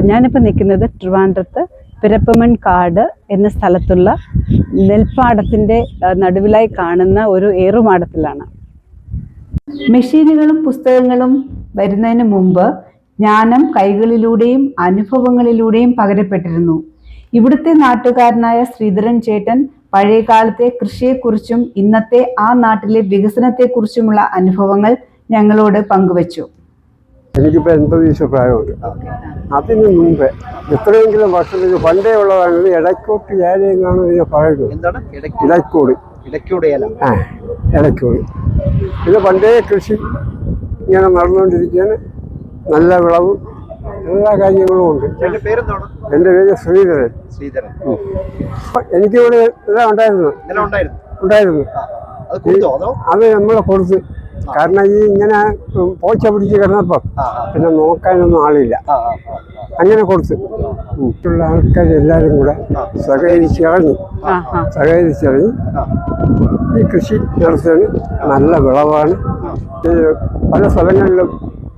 ഞാനിപ്പോൾ നിൽക്കുന്നത് ട്രിവാൻഡ്രത്ത് പിരപ്പമൺകാട് എന്ന സ്ഥലത്തുള്ള നെൽപ്പാടത്തിൻ്റെ നടുവിലായി കാണുന്ന ഒരു ഏറുമാടത്തിലാണ്. മെഷീനുകളും പുസ്തകങ്ങളും വരുന്നതിന് മുമ്പ് ജ്ഞാനം കൈകളിലൂടെയും അനുഭവങ്ങളിലൂടെയും പകരപ്പെട്ടിരുന്നു. ഇവിടുത്തെ നാട്ടുകാരനായ ശ്രീധരൻ ചേട്ടൻ പഴയകാലത്തെ കൃഷിയെക്കുറിച്ചും ഇന്നത്തെ ആ നാട്ടിലെ വികസനത്തെക്കുറിച്ചുമുള്ള അനുഭവങ്ങൾ ഞങ്ങളോട് പങ്കുവച്ചു. എനിക്കിപ്പോൾ 80 വയസ്സ് പ്രായമുണ്ട്. അതിന് മുമ്പ് എത്രയെങ്കിലും വർഷത്തിന് പണ്ടേ ഉള്ളതാണ് ഇത് ഇടയ്ക്കോട്ട് ഏലയെന്നാണ് ഇതിനെ പറയുന്നത്. ഇടയ്ക്കോട് ഇടയ്ക്കോട് ഇത് പണ്ടേ കൃഷി ഇങ്ങനെ നടന്നുകൊണ്ടിരിക്കുകയാണ്. നല്ല വിളവും എല്ലാ കാര്യങ്ങളും ഉണ്ട്. എൻ്റെ പേര് ശ്രീധരൻ. എനിക്കിവിടെ ഇതെല്ലാം ഉണ്ടായിരുന്നു. അത് നമ്മളെ കൊടുത്ത്, കാരണം ഈ ഇങ്ങനെ പോച്ച പിടിച്ച് കിടന്നപ്പം പിന്നെ നോക്കാനൊന്നും ആളില്ല, അങ്ങനെ കൊടുത്ത് മറ്റുള്ള ആൾക്കാരെല്ലാവരും കൂടെ സഹകരിച്ചിറങ്ങി ഈ കൃഷി നടത്തുന്നത്. നല്ല വിളവാണ്. പല സ്ഥലങ്ങളിലും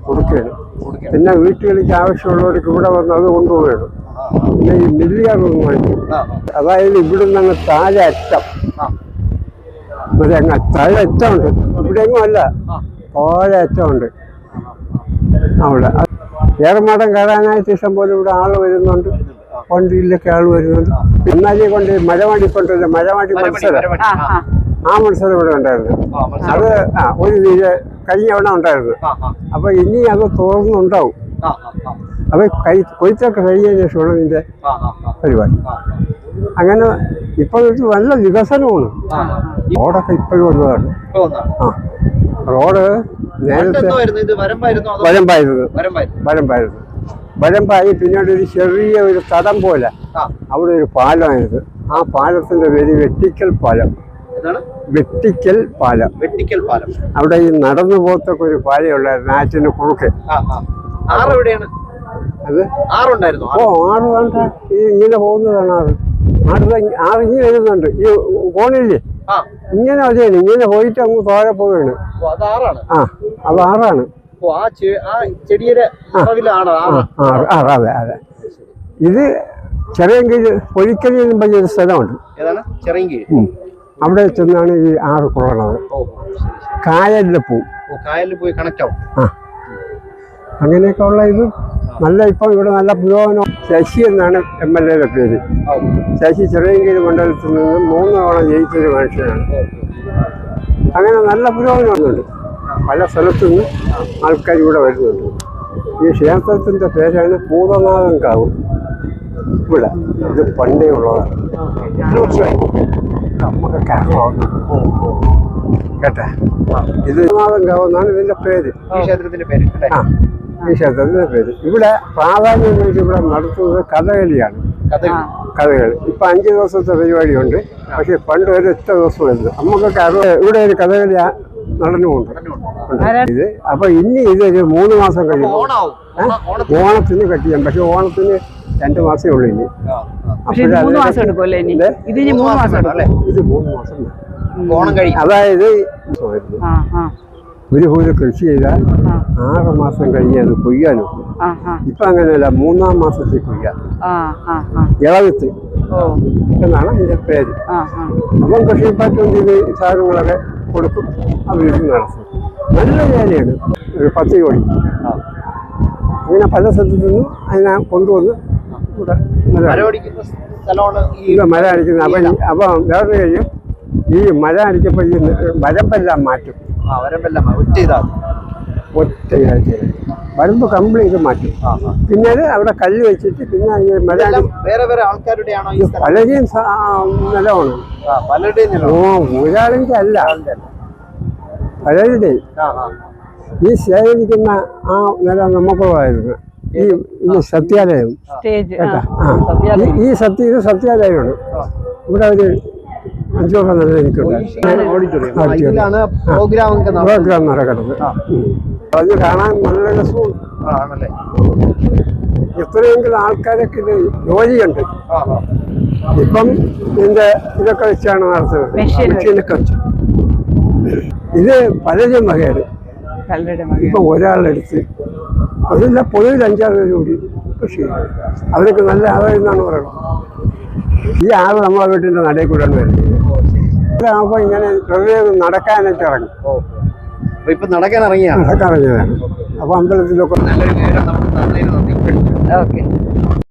കൊടുക്കുകയാണ്. പിന്നെ വീട്ടുകളിലേക്ക് ആവശ്യമുള്ളവർക്ക് ഇവിടെ വന്ന് അത് കൊണ്ടുപോവുകയാണ്. പിന്നെ ഈ മില്ലുകാരൊന്നും വാങ്ങിക്കും. അതായത് ഇവിടുന്ന് അങ്ങ് താഴെ അറ്റം മറ്റേ അങ്ങ് താഴെ അറ്റമുണ്ട്. ഇവിടെ എങ്ങും അല്ല, താഴെ അറ്റമുണ്ട്. അവിടെ ഏറുമാടം കയറാനായിട്ട് ഇഷ്ടം പോലെ ഇവിടെ ആൾ വരുന്നുണ്ട്. വണ്ടിയിലൊക്കെ ആൾ വരുന്നുണ്ട്. എന്നാലേ കൊണ്ട് മഴവാടിക്കൊണ്ടല്ലേ മഴവാടി മത്സരം, ആ മത്സരം ഇവിടെ ഉണ്ടായിരുന്നു. അത് ഒരു കഴിഞ്ഞ അവിടെ ഉണ്ടായിരുന്നു. അപ്പൊ ഇനി അത് തുറന്നുണ്ടാവും. അപ്പൊ കൊയ്ത്തൊക്കെ കഴിഞ്ഞതിന് ശേഷമാണ് ഇതിന്റെ പരിപാടി. അങ്ങനെ ഇപ്പൊ നല്ല വികസനമാണ്. റോഡൊക്കെ ഇപ്പോഴും വന്നതാണ്. റോഡ് നേരത്തെ വരമ്പായി പിന്നീട് ഒരു ചെറിയ ഒരു തടം പോലെ അവിടെ ഒരു പാലമായിരുന്നു. ആ പാലത്തിന്റെ പേര് വെട്ടിക്കൽ പാലം. അവിടെ ഈ നടന്നു പോകത്തൊക്കെ ഒരു പാലയുള്ളായിരുന്നു ആറ്റിന് കുറുക്കെ. അത് ആറ് വേണ്ട, ഈ ഇങ്ങനെ പോകുന്നതാണ് ആറ് ഇങ്ങനെ വരുന്നുണ്ട്. ഈ കോണില്ലേ ഇങ്ങനെ മതിയാണ്, ഇങ്ങനെ പോയിട്ട് അങ്ങ് താഴെ പോവുകയാണ്. അത് ആറാണ്. അതെ അതെ. ഇത് ചെറിയങ്കീഴ് പൊഴിക്കലി എന്നും പറഞ്ഞൊരു സ്ഥലമുണ്ട്. അവിടെ ചെന്നാണ് ഈ ആറ് കുളന്നത്. കായലിൽ പോയി കണക്ട് ആവും. അങ്ങനെയൊക്കെ ഉള്ള ഇത് നല്ല ഇപ്പം ഇവിടെ നല്ല പുരോഗമനം. ശശി എന്നാണ് MLA പേര്. ശശി ചെറിയങ്കീഴ് മണ്ഡലത്തിൽ നിന്ന് 3 തവണ ജയിച്ചൊരു മനുഷ്യനാണ്. അങ്ങനെ നല്ല പുരോഗമനം വന്നുണ്ട്. പല സ്ഥലത്തു നിന്ന് ആൾക്കാർ ഇവിടെ വരുന്നുണ്ട്. ഈ ക്ഷേത്രത്തിൻ്റെ പേരാണ് ഭൂതനാഥൻ കാവ്. ഇവിടെ ഇത് പണ്ടേ ഉള്ളതാണ്. നമുക്കൊക്കെ കേട്ടെ, ഇത് ഭൂതനാഥൻ കാവ് എന്നാണ് ഇതിൻ്റെ പേര്. ഈ ക്ഷേത്രത്തിൻ്റെ പേര്. ഇവിടെ പ്രാധാന്യം ഇവിടെ നടത്തുന്നത് കഥകളിയാണ്. കഥകളി ഇപ്പൊ 5 ദിവസത്തെ പരിപാടിയുണ്ട്. പക്ഷെ പണ്ട് ഒരു 8 ദിവസം വരുന്നത്. നമുക്കൊക്കെ ഇവിടെ ഒരു കഥകളി നടന്നുകൊണ്ട് ഇത്. അപ്പൊ ഇനി ഇതൊരു 3 മാസം കഴിയും ഓണത്തിന് കട്ടിയാൻ. പക്ഷെ ഓണത്തിന് 2 മാസമേ ഉള്ളൂ ഇനി. ഇത് 3 മാസം. അതായത് ഒരു കൃഷി ചെയ്താൽ 6 മാസം കഴിഞ്ഞ് അത് കൊയ്യാനും. ഇപ്പൊ അങ്ങനെയല്ല, 3-ാം മാസത്തിൽ കൊയ്യാൻ. ഇളവിത്ത് എന്നാണ് ഇതിന്റെ പേര്. അപ്പം കൃഷിപ്പാറ്റും ചെയ്ത് സാധനങ്ങളൊക്കെ കൊടുക്കും. അത് വീട്ടിൽ നടത്തും. നല്ല വേലയാണ്. ഒരു 10 കോടി അങ്ങനെ പല സ്ഥലത്തു നിന്നും അതിനെ കൊണ്ടുവന്ന് ഇവിടെ മഴ അടിക്കുന്നത്. അപ്പം വേറൊരു കാര്യം, ഈ മഴ അടിച്ചപ്പോൾ ഈ വരമ്പെല്ലാം മാറ്റും. ഒറ്റ വരമ്പ് കംപ്ലീറ്റ് മാറ്റും. പിന്നെ അവിടെ കല്ല് വെച്ചിട്ട് പിന്നെ ഈ മഴ പലരെയും നിലമാണ്. ഒരാളിൻ്റെ അല്ല, പലരുടെയും. ഈ ശേഖരിക്കുന്ന ആ നില നമുക്കുള്ളതായിരുന്നു. ഈ സത്യാലയം കേട്ടാ. ഇത് സത്യാലയമാണ്. ഇവിടെ ഒരു 5 വർഷം നല്ല എനിക്കുണ്ട്. പ്രോഗ്രാം നടക്കുന്നത്. അത് കാണാൻ നല്ല രസമാണ്. എത്രയെങ്കിലും ആൾക്കാരൊക്കെ ഇത് ജോലിയുണ്ട്. ഇപ്പം ഇതൊക്കെ വെച്ചാണ് നടത്തുന്നത്. മെഷീനൊക്കെ വെച്ച് ഇത് പലരും വകയാണ്. ഇപ്പൊ ഒരാളെടുത്ത് അതില്ല പൊതുവിൽ 5-6 പേര് കൂടി കൃഷി ചെയ്യും. അവർക്ക് നല്ല ആദായം എന്നാണ് പറയുന്നത്. ഈ ആള് നമ്മളെ വീട്ടിൻ്റെ നടയിൽ കൂടെ വരുന്നത്. ഇതാകുമ്പോൾ ഇങ്ങനെ വെറുതെ നടക്കാനായിട്ട് ഇറങ്ങും. അപ്പൊ ഇപ്പൊ നടക്കാൻ ഇറങ്ങിയാണ്. നടക്കാൻ ഇറങ്ങിയതാണ്. അപ്പോൾ അമ്പലത്തിലൊക്കെ നല്ലൊരു വിവരം നമുക്ക് തന്നതിന് നന്ദി. ഓക്കെ.